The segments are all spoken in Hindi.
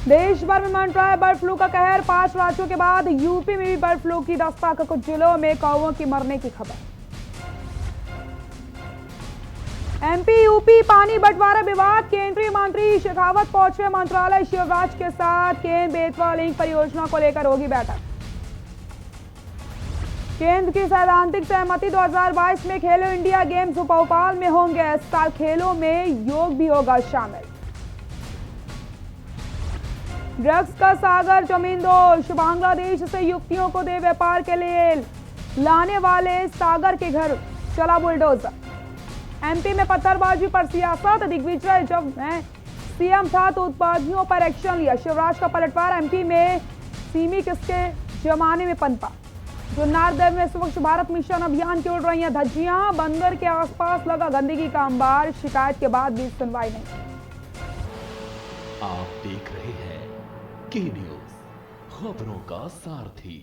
देश भर में मंड रहा है बर्ड फ्लू का कहर। 5 राज्यों के बाद यूपी में भी बर्ड फ्लू की दस्तक। कुछ जिलों में कौवों की मरने की खबर। एमपी यूपी पानी बंटवारा विवाद। केंद्रीय मंत्री शेखावत पहुंचे मंत्रालय। शिवराज के साथ केन बेतवा लिंक परियोजना को लेकर होगी बैठक। केंद्र की सैद्धांतिक सहमति 2022 में खेलो इंडिया गेम्स भोपाल में होंगे। इस साल खेलों में योग भी होगा शामिल। ड्रग्स का सागर जमींदोज। बांग्लादेश से युवतियों को दे व्यापार के लिए लाने वाले सागर के घर चला बुलडोजर। एमपी में पत्थरबाजी पर सियासत। दिग्विजय जब मैं सीएम था तो उत्पादियों पर एक्शन लिया। शिवराज का पलटवार। एमपी में सीमी किसके जमाने में पनपा। जुन्नारदेव में स्वच्छ भारत मिशन अभियान की उड़ रही हैं धज्जियां। बंदर के आसपास लगा गंदगी का अंबार। शिकायत के बाद भी सुनवाई नहीं। आप देख रहे हैं के न्यूज, खबरों का सारथी।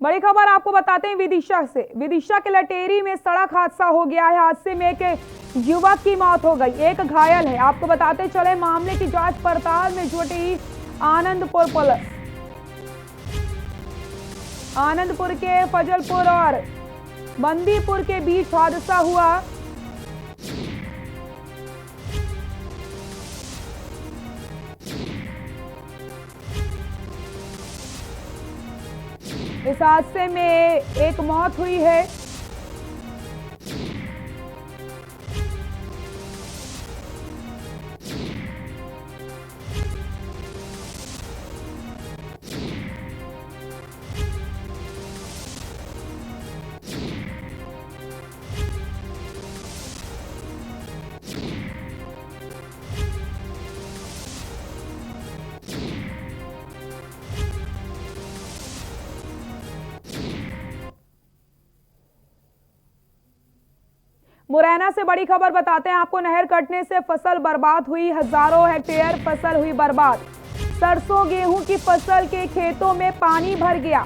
बड़ी खबर आपको बताते हैं विदिशा से। विदिशा के लटेरी में सड़क हादसा हो गया है। हादसे में एक युवक की मौत हो गई, एक घायल है। आपको बताते चले मामले की जांच पड़ताल में जुटी आनंदपुर पुलिस। आनंदपुर के फजलपुर और बंदीपुर के बीच हादसा हुआ। इस हादसे में एक मौत हुई है। मुरैना से बड़ी खबर बताते हैं आपको। नहर कटने से फसल बर्बाद हुई। हजारों हेक्टेयर फसल हुई बर्बाद। सरसों गेहूं की फसल के खेतों में पानी भर गया।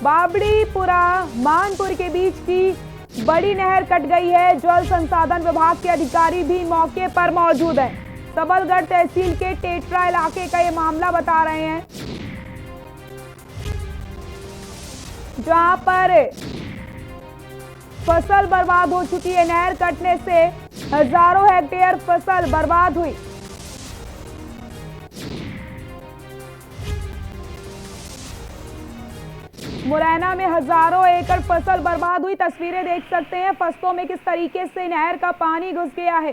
बाबड़ीपुरा मानपुर के बीच की बड़ी नहर कट गई है। जल संसाधन विभाग के अधिकारी भी मौके पर मौजूद हैं। सबलगढ़ तहसील के टेटरा इलाके का ये मामला बता रहे हैं, जहां पर फसल बर्बाद हो चुकी है। नहर कटने से हजारों हेक्टेयर फसल बर्बाद हुई। मुरैना में हजारों एकड़ फसल बर्बाद हुई। तस्वीरें देख सकते हैं फसलों में किस तरीके से नहर का पानी घुस गया है।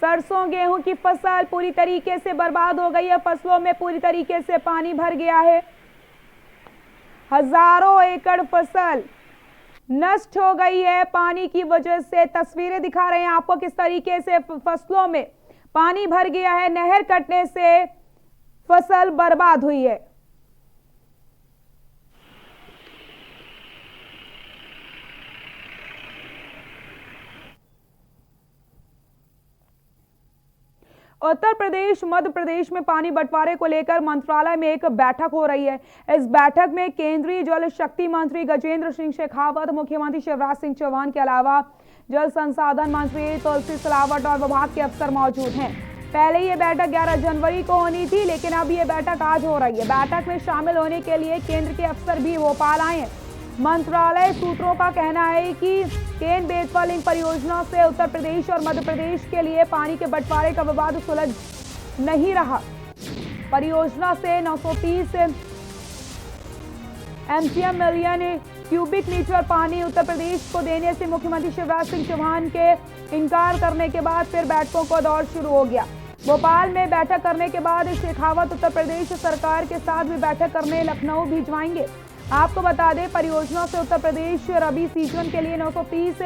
सरसों गेहूं की फसल पूरी तरीके से बर्बाद हो गई है। फसलों में पूरी तरीके से पानी भर गया है। हजारों एकड़ फसल नष्ट हो गई है पानी की वजह से। तस्वीरें दिखा रहे हैं आपको किस तरीके से फसलों में पानी भर गया है। नहर कटने से फसल बर्बाद हुई है। उत्तर प्रदेश मध्य प्रदेश में पानी बंटवारे को लेकर मंत्रालय में एक बैठक हो रही है। इस बैठक में केंद्रीय जल शक्ति मंत्री गजेंद्र सिंह शेखावत, मुख्यमंत्री शिवराज सिंह चौहान के अलावा जल संसाधन मंत्री तुलसी सिलावट और विभाग के अफसर मौजूद हैं। पहले ये बैठक 11 जनवरी को होनी थी, लेकिन अब ये बैठक आज हो रही है। बैठक में शामिल होने के लिए केंद्र के अफसर भी भोपाल आए हैं। मंत्रालय सूत्रों का कहना है कि केन बेतवा लिंक परियोजना से उत्तर प्रदेश और मध्य प्रदेश के लिए पानी के बंटवारे का विवाद सुलझ नहीं रहा। परियोजना से 930 एमसीएम मिलियन क्यूबिक मीटर पानी उत्तर प्रदेश को देने से मुख्यमंत्री शिवराज सिंह चौहान के इनकार करने के बाद फिर बैठकों का दौर शुरू हो गया। भोपाल में बैठक करने के बाद शेखावत उत्तर प्रदेश सरकार के साथ भी बैठक करने लखनऊ भिजवाएंगे। आपको बता दें परियोजना से उत्तर प्रदेश रबी सीजन के लिए 930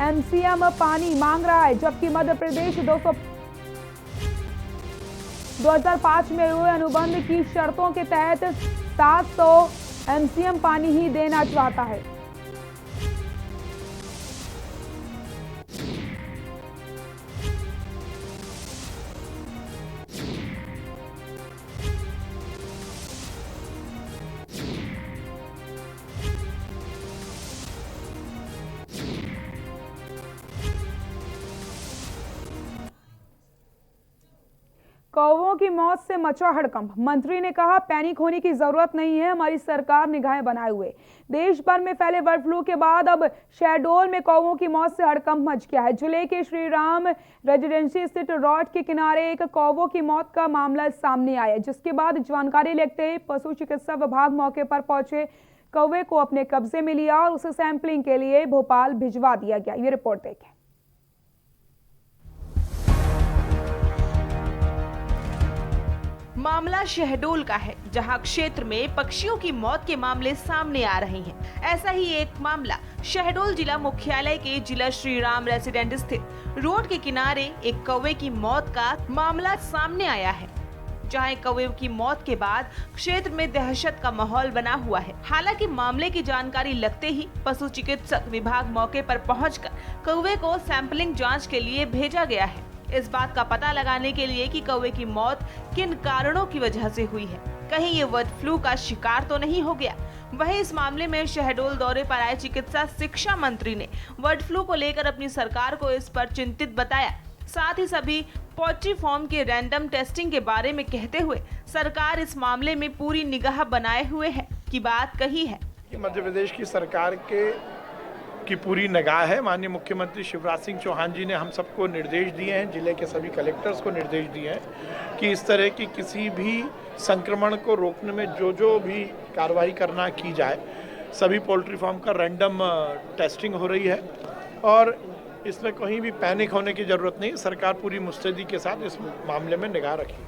एमसीएम पानी मांग रहा है, जबकि मध्य प्रदेश 2005 में हुए अनुबंध की शर्तों के तहत 700 एमसीएम पानी ही देना चाहता है। कौवों की मौत से मचा हड़कंप। मंत्री ने कहा, पैनिक होने की जरूरत नहीं है, हमारी सरकार निगाहें बनाए हुए। देश भर में फैले बर्ड फ्लू के बाद अब शहडोल में कौवों की मौत से हड़कंप मच गया है। जिले के श्री राम रेजिडेंसी स्थित रोड के किनारे एक कौवों की मौत का मामला सामने आया, जिसके बाद जानकारी लेते ही पशु चिकित्सा विभाग मौके पर पहुंचे, कौवे को अपने कब्जे में लिया और उसे सैंपलिंग के लिए भोपाल भिजवा दिया गया। ये रिपोर्ट देखें। मामला शहडोल का है, जहां क्षेत्र में पक्षियों की मौत के मामले सामने आ रहे हैं। ऐसा ही एक मामला शहडोल जिला मुख्यालय के जिला श्री राम रेसिडेंट स्थित रोड के किनारे एक कौवे की मौत का मामला सामने आया है, जहां एक कौवे की मौत के बाद क्षेत्र में दहशत का माहौल बना हुआ है। हालांकि मामले की जानकारी लगते ही पशु चिकित्सक विभाग मौके पर पहुंचकर कौवे को सैंपलिंग जाँच के लिए भेजा गया है, इस बात का पता लगाने के लिए कि कौवे की मौत किन कारणों की वजह से हुई है, कहीं ये बर्ड फ्लू का शिकार तो नहीं हो गया। वहीं इस मामले में शहडोल दौरे पर आए चिकित्सा शिक्षा मंत्री ने बर्ड फ्लू को लेकर अपनी सरकार को इस पर चिंतित बताया। साथ ही सभी पोल्ट्री फार्म के रैंडम टेस्टिंग के बारे में कहते हुए सरकार इस मामले में पूरी निगाह बनाए हुए है की बात कही है। मध्य प्रदेश की सरकार की पूरी निगाह है। माननीय मुख्यमंत्री शिवराज सिंह चौहान जी ने हम सबको निर्देश दिए हैं, जिले के सभी कलेक्टर्स को निर्देश दिए हैं कि इस तरह की किसी भी संक्रमण को रोकने में जो भी कार्रवाई करना की जाए। सभी पोल्ट्री फार्म का रैंडम टेस्टिंग हो रही है और इसमें कहीं भी पैनिक होने की जरूरत नहीं। सरकार पूरी मुस्तैदी के साथ इस मामले में निगाह रखी।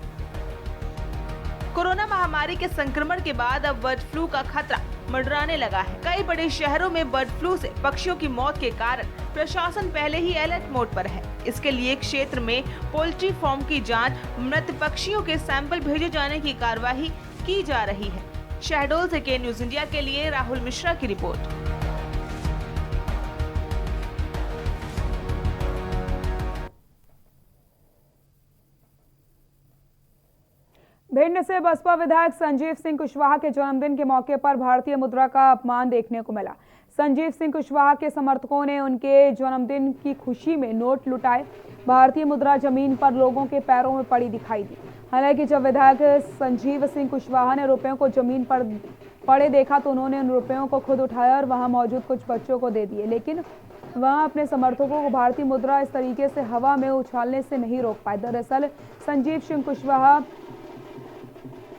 कोरोना महामारी के संक्रमण के बाद अब बर्ड फ्लू का खतरा मंडराने लगा है। कई बड़े शहरों में बर्ड फ्लू से पक्षियों की मौत के कारण प्रशासन पहले ही अलर्ट मोड पर है। इसके लिए क्षेत्र में पोल्ट्री फार्म की जांच, मृत पक्षियों के सैंपल भेजे जाने की कार्यवाही की जा रही है। शहडोल से के न्यूज इंडिया के लिए राहुल मिश्रा की रिपोर्ट। भिंड से बसपा विधायक संजीव सिंह कुशवाहा के जन्मदिन के मौके पर भारतीय मुद्रा का अपमान देखने को मिला। संजीव सिंह कुशवाहा के समर्थकों ने उनके जन्मदिन की खुशी में नोट लुटाए। भारतीय मुद्रा जमीन पर लोगों के पैरों में पड़ी दिखाई दी। हालांकि जब विधायक संजीव सिंह कुशवाहा ने रुपयों को जमीन पर पड़े देखा तो उन्होंने उन रुपयों को खुद उठाया और वहां मौजूद कुछ बच्चों को दे दिए, लेकिन वहां अपने समर्थकों को भारतीय मुद्रा इस तरीके से हवा में उछालने से नहीं रोक पाए। दरअसल संजीव सिंह कुशवाहा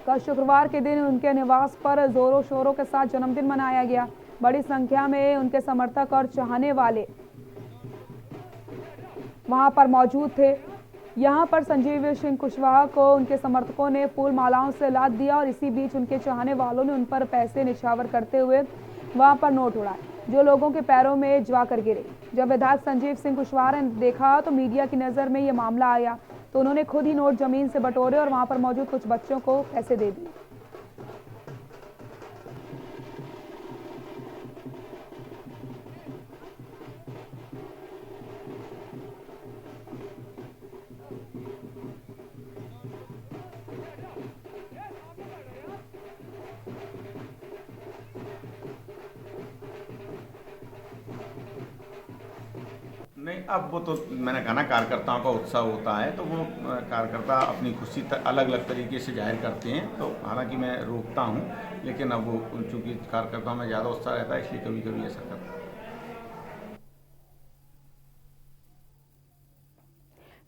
कल शुक्रवार के दिन उनके निवास पर जोरों शोरों के साथ जन्मदिन मनाया गया। बड़ी संख्या में उनके समर्थक और चाहने वाले वहां पर मौजूद थे। यहां पर संजीव सिंह कुशवाहा को उनके समर्थकों ने फूल मालाओं से लाद दिया और इसी बीच उनके चाहने वालों ने उन पर पैसे निछावर करते हुए वहां पर नोट उड़ाए, जो लोगों के पैरों में जाकर गिरे। जब विधायक संजीव सिंह कुशवाहा ने देखा तो मीडिया की नजर में ये मामला आया तो उन्होंने खुद ही नोट जमीन से बटोरे और वहां पर मौजूद कुछ बच्चों को पैसे दे दिए। नहीं, अब वो तो मैंने कहा ना, कार्यकर्ताओं का उत्साह होता है तो वो कार्यकर्ता अपनी खुशी अलग अलग तरीके से जाहिर करते हैं। तो हालांकि मैं रोकता हूं, लेकिन अब वो चूंकि कार्यकर्ताओं में ज़्यादा उत्साह रहता है इसलिए कभी कभी ऐसा करता है।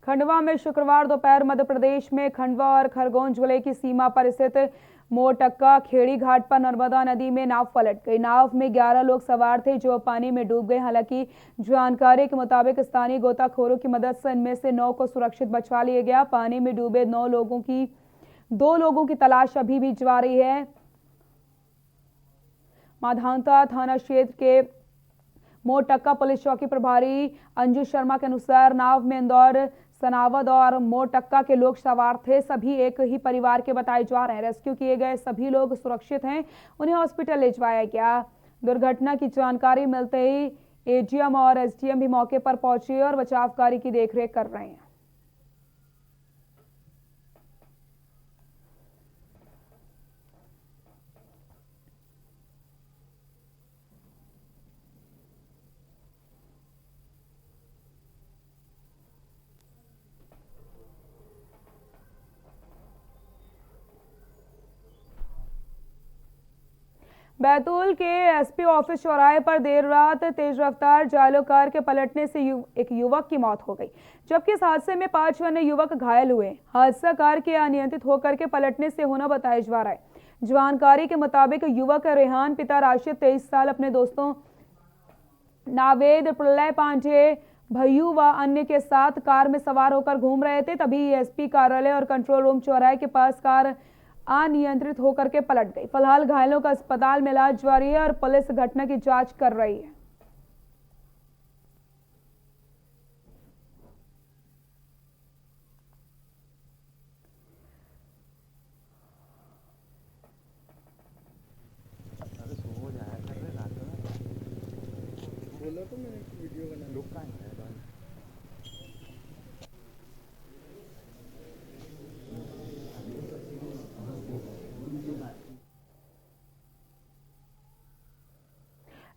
खंडवा में शुक्रवार दोपहर मध्य प्रदेश में खंडवा और खरगोन जिले की सीमा पर स्थित मोरटक्का खेड़ी घाट पर नर्मदा नदी में नाव पलट गई। नाव में 11 लोग सवार थे जो पानी में डूब गए। हालांकि जानकारी के मुताबिक स्थानीय गोताखोरों की मदद से इनमें से 9 को सुरक्षित बचा लिया गया। पानी में डूबे 2 लोगों की तलाश अभी भी जारी है। माधांता थाना क्षेत्र के मोरटक्का पुलिस चौकी प्रभारी अंजू शर्मा के अनुसार नाव में इंदौर, सनावद और मोरटक्का के लोग सवार थे। सभी एक ही परिवार के बताए जा रहे हैं। रेस्क्यू किए गए सभी लोग सुरक्षित हैं, उन्हें हॉस्पिटल ले जाया गया। दुर्घटना की जानकारी मिलते ही एजीएम और एसडीएम भी मौके पर पहुंचे और बचाव कार्य की देखरेख कर रहे हैं। बैतूल के एसपी ऑफिस चौराहे पर देर रात तेज रफ्तार जायलो कार के पलटने से एक युवक की मौत हो गई, जबकि इस हादसे में 5 अन्य युवक घायल हुए। हादसा कार के अनियंत्रित होकर के पलटने से होना बताया जा रहा है। जानकारी के मुताबिक युवक रेहान पिता राशिद 23 साल अपने दोस्तों नावेद, प्रलय पांडे, भैयू व अन्य के साथ कार में सवार होकर घूम रहे थे। तभी एसपी कार्यालय और कंट्रोल रूम चौराहे के पास कार अनियंत्रित होकर के पलट गई। फिलहाल घायलों का अस्पताल में इलाज जारी है और पुलिस घटना की जांच कर रही है।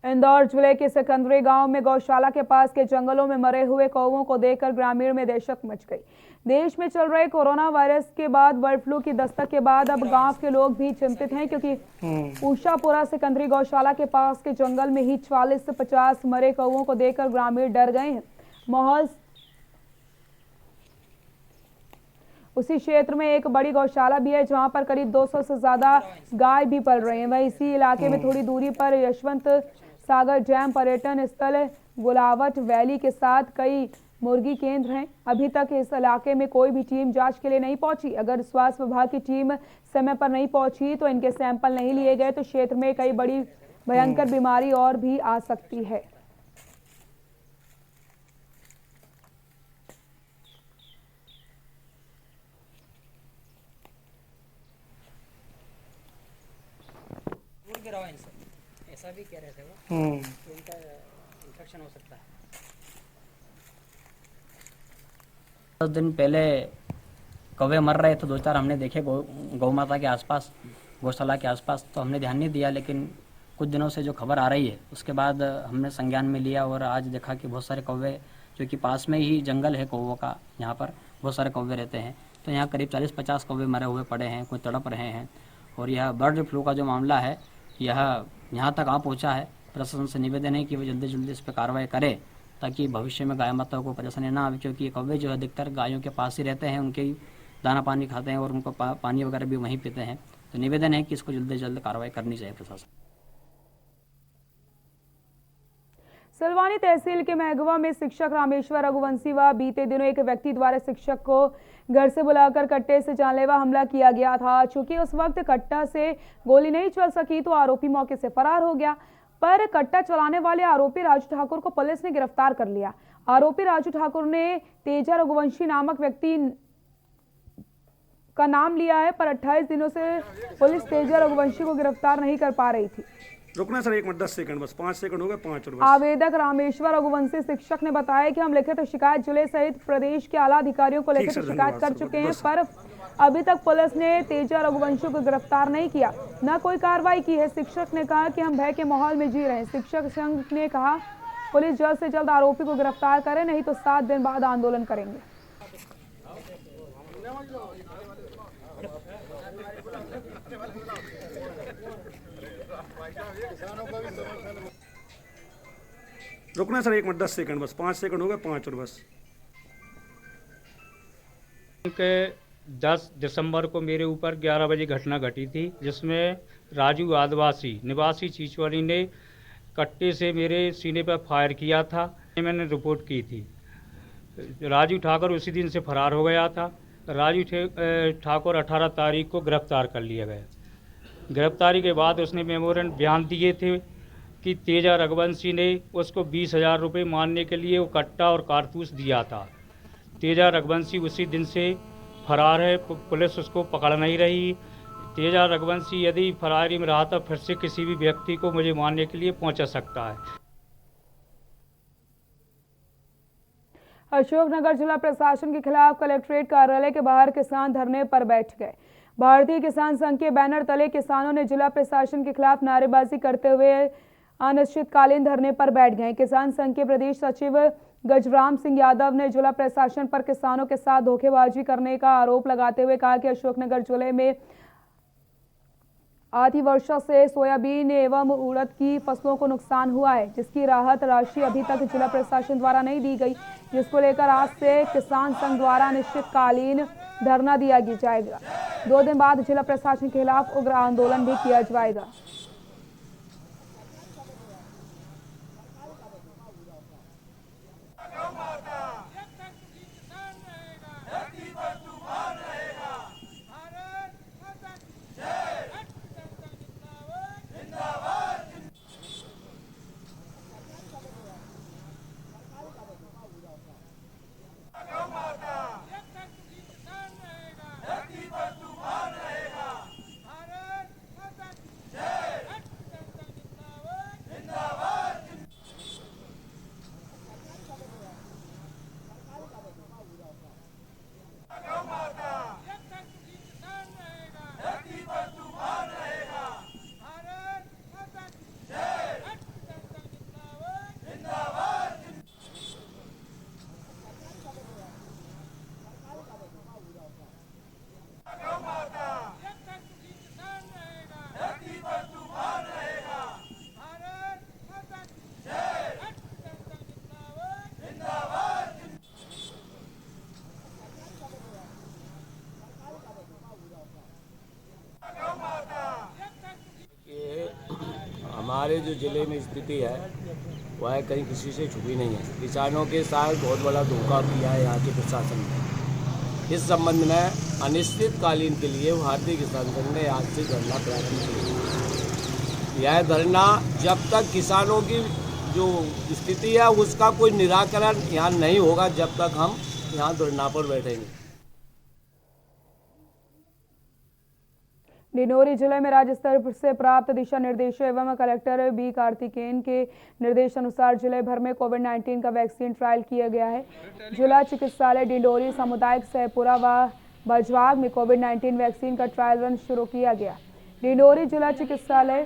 इंदौर जिले के सिकंदरी गांव में गौशाला के पास के जंगलों में मरे हुए कौवों को देखकर ग्रामीण में दहशत मच गई। देश में चल रहे कोरोना वायरस के बाद बर्ड फ्लू की दस्तक के बाद अब गांव के लोग भी चिंतित हैं, क्योंकि उषापुरा सिकंदरी गौशाला के पास के जंगल में ही 40 से 50 मरे कौवों को देखकर ग्रामीण डर गए हैं। माहौल उसी क्षेत्र में एक बड़ी गौशाला भी है, जहां पर करीब 200 से ज्यादा गाय भी पल रहे हैं। वहीं इसी इलाके में थोड़ी दूरी पर यशवंत सागर डैम पर्यटन स्थल, गुलावट वैली के साथ कई मुर्गी केंद्र हैं। अभी तक इस इलाके में कोई भी टीम जांच के लिए नहीं पहुंची। अगर स्वास्थ्य विभाग की टीम समय पर नहीं पहुंची तो इनके सैंपल नहीं लिए गए तो क्षेत्र में कई बड़ी भयंकर बीमारी और भी आ सकती है। ऐसा भी कह रहे थे वो तो उनका इन्फेक्शन हो सकता है। 10 दिन पहले कौवे मर रहे थे, 2-4 हमने देखे गौ माता के आसपास, गौशाला के आसपास, तो हमने ध्यान नहीं दिया। लेकिन कुछ दिनों से जो खबर आ रही है उसके बाद हमने संज्ञान में लिया और आज देखा कि बहुत सारे कौवे, जो कि पास में ही जंगल है कौवों का, यहाँ पर बहुत सारे कौवे रहते हैं, तो यहाँ करीब 40-50 कौवे मरे हुए पड़े हैं, कोई तड़प रहे हैं। और यह बर्ड फ्लू का जो मामला है यह यहाँ तक आ पहुँचा है। प्रशासन से निवेदन है कि वो जल्दी जल्दी इस पर कार्रवाई करे ताकि भविष्य में गाय माताओं को परेशानी ना आवे, क्योंकि ये कौवे जो अधिकतर गायों के पास ही रहते हैं, उनके ही दाना पानी खाते हैं और उनको पानी वगैरह भी वहीं पीते हैं। तो निवेदन है कि इसको जल्दी से जल्द कार्रवाई करनी चाहिए प्रशासन। सिलवानी तहसील के महगवा में शिक्षक रामेश्वर रघुवंशी व बीते दिनों एक व्यक्ति द्वारा शिक्षक को घर से बुलाकर कट्टे से जानलेवा हमला किया गया था। चूंकि उस वक्त कट्टा से गोली नहीं चल सकी तो आरोपी मौके से फरार हो गया, पर कट्टा चलाने वाले आरोपी राजू ठाकुर को पुलिस ने गिरफ्तार कर लिया। आरोपी राजू ठाकुर ने तेजा रघुवंशी नामक व्यक्ति का नाम लिया है, पर 28 दिनों से पुलिस तेजा रघुवंशी को गिरफ्तार नहीं कर पा रही थी। रुकना सर 1 मिनट 10 सेकंड, बस 5 सेकंड हो गए, 5 और बस। आवेदक रामेश्वर रघुवंशी शिक्षक ने बताया कि हम लिखित शिकायत जिले सहित प्रदेश के आला अधिकारियों को लिखित शिकायत कर चुके हैं, पर अभी तक पुलिस ने तेजा रघुवंशी को गिरफ्तार नहीं किया, न कोई कार्रवाई की है। शिक्षक ने कहा कि हम भय के माहौल में जी रहे हैं। शिक्षक संघ ने कहा पुलिस जल्द से जल्द आरोपी को गिरफ्तार करे, नहीं तो 7 दिन बाद आंदोलन करेंगे। रुकना सर 1 मिनट 10 सेकंड, बस 5 सेकंड हो गए, 5 और बस। 10 दिसंबर को मेरे ऊपर 11 बजे घटना घटी थी, जिसमें राजू आदिवासी निवासी चीचवाड़ी ने कट्टे से मेरे सीने पर फायर किया था। मैंने रिपोर्ट की थी। राजू ठाकुर उसी दिन से फरार हो गया था। राजू ठाकुर 18 तारीख को गिरफ्तार कर लिया गया। गिरफ्तारी के बाद उसने मेमोरेंडम बयान दिए थे कि तेजा रघुवंशी ने उसको 20,000 रुपये मारने के लिए वो कट्टा और कारतूस दिया था। तेजा रघुवंशी उसी दिन से फरार है, पुलिस उसको पकड़ नहीं रही। तेजा रघुवंशी यदि फरारी में रहा तो फिर से किसी भी व्यक्ति को मुझे मारने के लिए पहुंचा सकता है। अशोकनगर जिला प्रशासन के खिलाफ कलेक्ट्रेट कार्यालय के बाहर किसान धरने पर बैठ गए। भारतीय किसान संघ के बैनर तले किसानों ने जिला प्रशासन के खिलाफ नारेबाजी करते हुए अनिश्चितकालीन धरने पर बैठ गए। किसान संघ के प्रदेश सचिव गजराम सिंह यादव ने जिला प्रशासन पर किसानों के साथ धोखेबाजी करने का आरोप लगाते हुए कहा कि अशोकनगर जिले में अति वर्षा से सोयाबीन एवं उड़द की फसलों को नुकसान हुआ है, जिसकी राहत राशि अभी तक जिला प्रशासन द्वारा नहीं दी गई, जिसको लेकर आज से किसान संघ द्वारा अनिश्चितकालीन धरना दिया जाएगा। 2 दिन बाद जिला प्रशासन के खिलाफ उग्र आंदोलन भी किया जाएगा। हमारे जो ज़िले में स्थिति है वह कहीं किसी से छुपी नहीं है। किसानों के साथ बहुत बड़ा धोखा किया है यहाँ के प्रशासन ने। इस संबंध में अनिश्चितकालीन के लिए भारतीय किसान संघ ने आज से धरना प्रारंभ किया। यह धरना जब तक किसानों की जो स्थिति है उसका कोई निराकरण यहाँ नहीं होगा, जब तक हम यहाँ धरना पर बैठेंगे। डिंडोरी जिले में राज्य स्तर से प्राप्त दिशा निर्देशों एवं कलेक्टर बी कार्तिकेयन के निर्देश अनुसार जिले भर में कोविड-19 का वैक्सीन ट्रायल किया गया है। जिला चिकित्सालय डिंडोरी, सामुदायिक सहपुरा व बजवाग में कोविड-19 वैक्सीन का ट्रायल रन शुरू किया गया। डिंडोरी जिला चिकित्सालय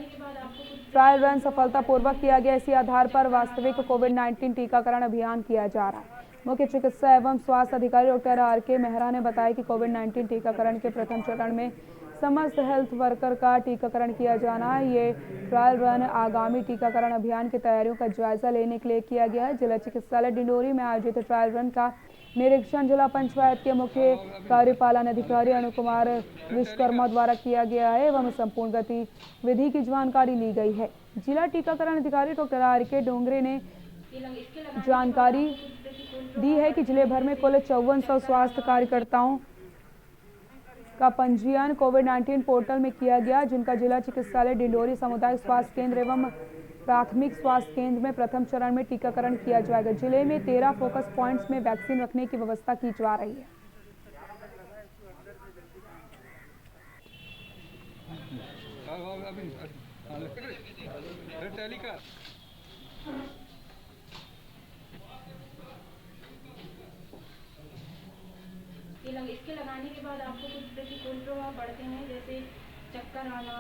ट्रायल रन सफलतापूर्वक किया गया। इसी आधार पर वास्तविक कोविड-19 टीकाकरण अभियान किया जा रहा है। मुख्य चिकित्सा एवं स्वास्थ्य अधिकारी डॉक्टर आर.के. मेहरा ने बताया कि कोविड-19 टीकाकरण के प्रथम चरण में समस्त हेल्थ वर्कर का टीकाकरण किया जाना है। ये ट्रायल रन आगामी टीकाकरण अभियान की तैयारियों का जायजा लेने के लिए किया गया है। जिला चिकित्सालय डिंडोरी में आयोजित ट्रायल रन का निरीक्षण जिला पंचायत के मुख्य कार्यपालन अधिकारी अनुकुमार विश्वकर्मा द्वारा किया गया है एवं संपूर्ण गतिविधि की जानकारी ली गई है। जिला टीकाकरण अधिकारी डॉक्टर आर.के. डोंगरे ने जानकारी दी है कि जिले भर में कुल 5400 स्वास्थ्य कार्यकर्ताओं का पंजीयन कोविड-19 पोर्टल में किया गया, जिनका जिला चिकित्सालय डिंडोरी, सामुदायिक स्वास्थ्य केंद्र एवं प्राथमिक स्वास्थ्य केंद्र में प्रथम चरण में टीकाकरण किया जाएगा। जिले में 13 फोकस पॉइंट्स में वैक्सीन रखने की व्यवस्था की जा रही है। इसके लगाने के बाद आपको कुछ प्रतिकूल प्रभाव बढ़ते हैं, जैसे चक्कर आना।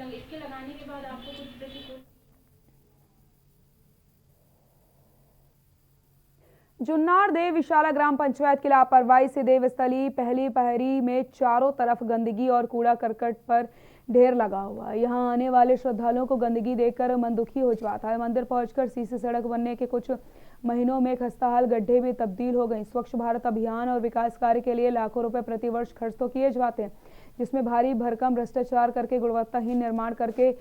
इसके लगाने के बाद आपको कुछ प्रतिकूल। जुन्नार देव विशाला ग्राम पंचायत की लापरवाही से देवस्थली पहली पहरी में चारों तरफ गंदगी और कूड़ा करकट पर ढेर लगा हुआ है। यहाँ आने वाले श्रद्धालुओं को गंदगी देखकर मन दुखी हो जाता है। मंदिर पहुंचकर सीसी सड़क बनने के कुछ महीनों में खस्ताहाल गड्ढे में तब्दील हो गई। स्वच्छ भारत अभियान और विकास कार्य के लिए लाखों रुपए प्रतिवर्ष खर्च तो किए जाते हैं, जिसमें भारी भरकम भ्रष्टाचार करके गुणवत्ताहीन निर्माण करके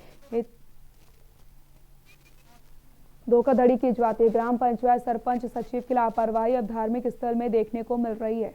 धोखाधड़ी की जाती है। ग्राम पंचायत सरपंच सचिव की लापरवाही अब धार्मिक स्थल में देखने को मिल रही है।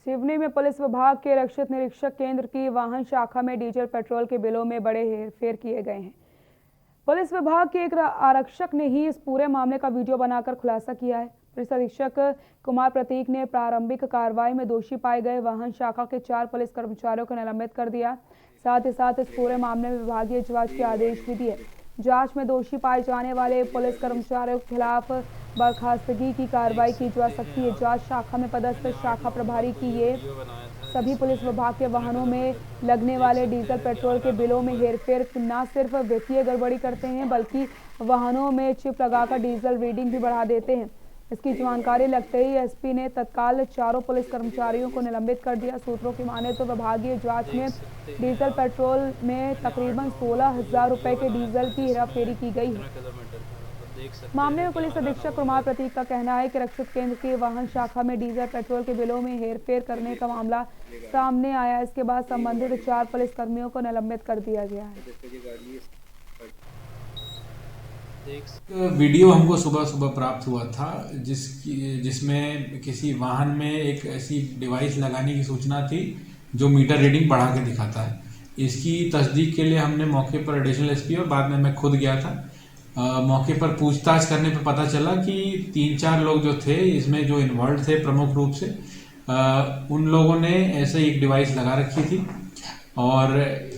सिवनी में पुलिस विभाग के रक्षित निरीक्षक केंद्र की वाहन शाखा में डीजल पेट्रोल के बिलों में बड़े हेरफेर किए गए हैं। पुलिस विभाग के एक आरक्षक ने ही इस पूरे मामले का वीडियो बनाकर खुलासा किया है। पुलिस अधीक्षक कुमार प्रतीक ने प्रारंभिक कार्रवाई में दोषी पाए गए वाहन शाखा के 4 पुलिस कर्मचारियों को निलंबित कर दिया। साथ ही साथ इस पूरे मामले में विभागीय जांच के आदेश भी दिए। जांच में दोषी पाए जाने वाले पुलिस कर्मचारियों के खिलाफ बर्खास्तगी की कार्रवाई की जा सकती है। जांच शाखा में पदस्थ शाखा प्रभारी की ये सभी पुलिस विभाग के वाहनों में लगने वाले डीजल पेट्रोल के बिलों में हेरफेर न सिर्फ वित्तीय गड़बड़ी करते हैं बल्कि वाहनों में चिप लगाकर डीजल रीडिंग भी बढ़ा देते हैं। इसकी जानकारी लगते ही एसपी ने तत्काल 4 पुलिस कर्मचारियों को निलंबित कर दिया। सूत्रों की माने तो विभागीय जांच में डीजल पेट्रोल में तकरीबन 16,000 रुपए के डीजल की हेराफेरी की गई है। मामले में पुलिस अधीक्षक कुमार प्रतीक का कहना है कि रक्षित केंद्र की वाहन शाखा में डीजल पेट्रोल के बिलों में हेरफेर करने का मामला सामने आया। इसके बाद संबंधित 4 पुलिस कर्मियों को निलंबित कर दिया गया है। वीडियो हमको सुबह प्राप्त हुआ था जिसमें किसी वाहन में एक ऐसी डिवाइस लगाने की सूचना थी जो मीटर रीडिंग बढ़ा के दिखाता है। इसकी तस्दीक के लिए हमने मौके पर एडिशनल एसपी और बाद में मैं खुद गया था। मौके पर पूछताछ करने पर पता चला कि 3-4 लोग जो थे इसमें जो इन्वॉल्व थे प्रमुख रूप से उन लोगों ने ऐसे एक डिवाइस लगा रखी थी और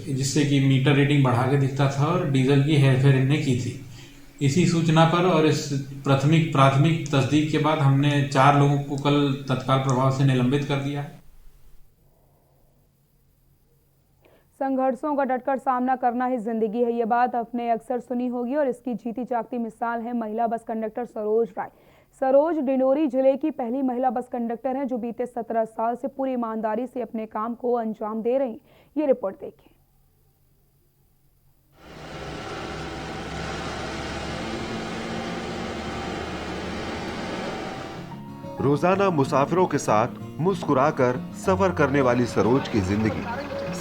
जिससे कि मीटर रीडिंग बढ़ा के दिखता था और डीजल की हेरफेर इनने की थी। इसी सूचना पर और इस प्राथमिक तस्दीक के बाद हमने 4 लोगों को कल तत्काल प्रभाव से निलंबित कर दिया है। संघर्षों का डटकर सामना करना ही जिंदगी है, ये बात आपने अक्सर सुनी होगी और इसकी जीती जागती मिसाल है महिला बस कंडक्टर सरोज राय। सरोज डिंडोरी जिले की पहली महिला बस कंडक्टर हैं जो बीते 17 साल से पूरी ईमानदारी से अपने काम को अंजाम दे रही। ये रिपोर्ट देखिए। रोजाना मुसाफिरों के साथ मुस्कुराकर सफर करने वाली सरोज की जिंदगी।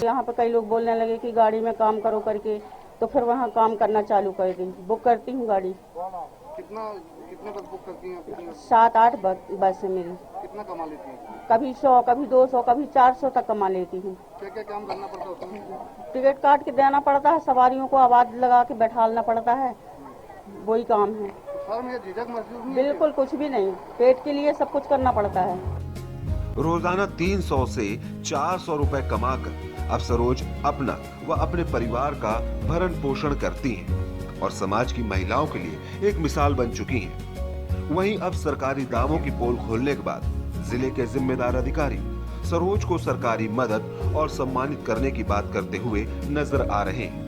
यहाँ पर कई लोग बोलने लगे कि गाड़ी में काम करो करके, तो फिर वहाँ काम करना चालू कर दी। बुक करती हूँ गाड़ी। कितने बस बुक करती हैं? 7-8 बस है मेरी। कितना कमा लेती हैं? कभी 100, कभी 200, कभी 400 तक कमा लेती हूँ। क्या क्या काम करना पड़ता है उसमें? टिकट काट के देना पड़ता है, सवारियों को आवाज लगा के बैठालना पड़ता है, वही काम है। सर मुझे झिझक महसूस नहीं? बिल्कुल कुछ भी नहीं, पेट के लिए सब कुछ करना पड़ता है। रोजाना 300 से 400 रुपए कमाकर अब सरोज अपना व अपने परिवार का भरण पोषण करती हैं और समाज की महिलाओं के लिए एक मिसाल बन चुकी हैं। वहीं अब सरकारी दावों की पोल खोलने के बाद जिले के जिम्मेदार अधिकारी सरोज को सरकारी मदद और सम्मानित करने की बात करते हुए नजर आ रहे हैं।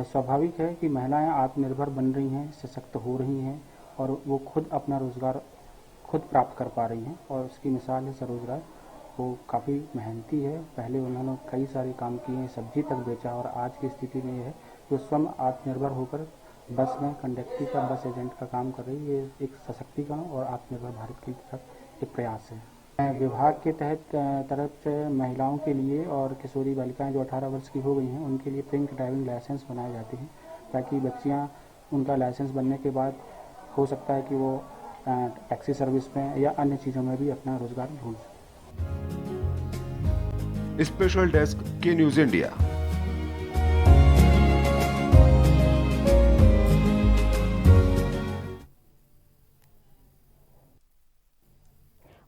स्वाभाविक है कि महिलाएं आत्मनिर्भर बन रही हैं, सशक्त हो रही हैं और वो खुद अपना रोजगार खुद प्राप्त कर पा रही हैं और उसकी मिसाल है सरोज राय। वो काफ़ी मेहनती है। पहले उन्होंने कई सारे काम किए हैं, सब्जी तक बेचा और आज की स्थिति में ये है कि स्वयं आत्मनिर्भर होकर बस में कंडक्टर का, बस एजेंट का काम कर रही है। ये एक सशक्तिकरण और आत्मनिर्भर भारत की तरफ एक प्रयास है। विभाग के तरफ से महिलाओं के लिए और किशोरी बालिकाएं जो 18 वर्ष की हो गई हैं उनके लिए पिंक ड्राइविंग लाइसेंस बनाए जाते हैं ताकि बच्चियां उनका लाइसेंस बनने के बाद हो सकता है कि वो टैक्सी सर्विस में या अन्य चीज़ों में भी अपना रोजगार ढूंढ सकें। स्पेशल डेस्क के न्यूज़ इंडिया।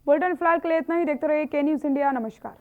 बुलेटिन फिलहाल के लिए इतना ही। देखते रहिए के न्यूज़ इंडिया। नमस्कार।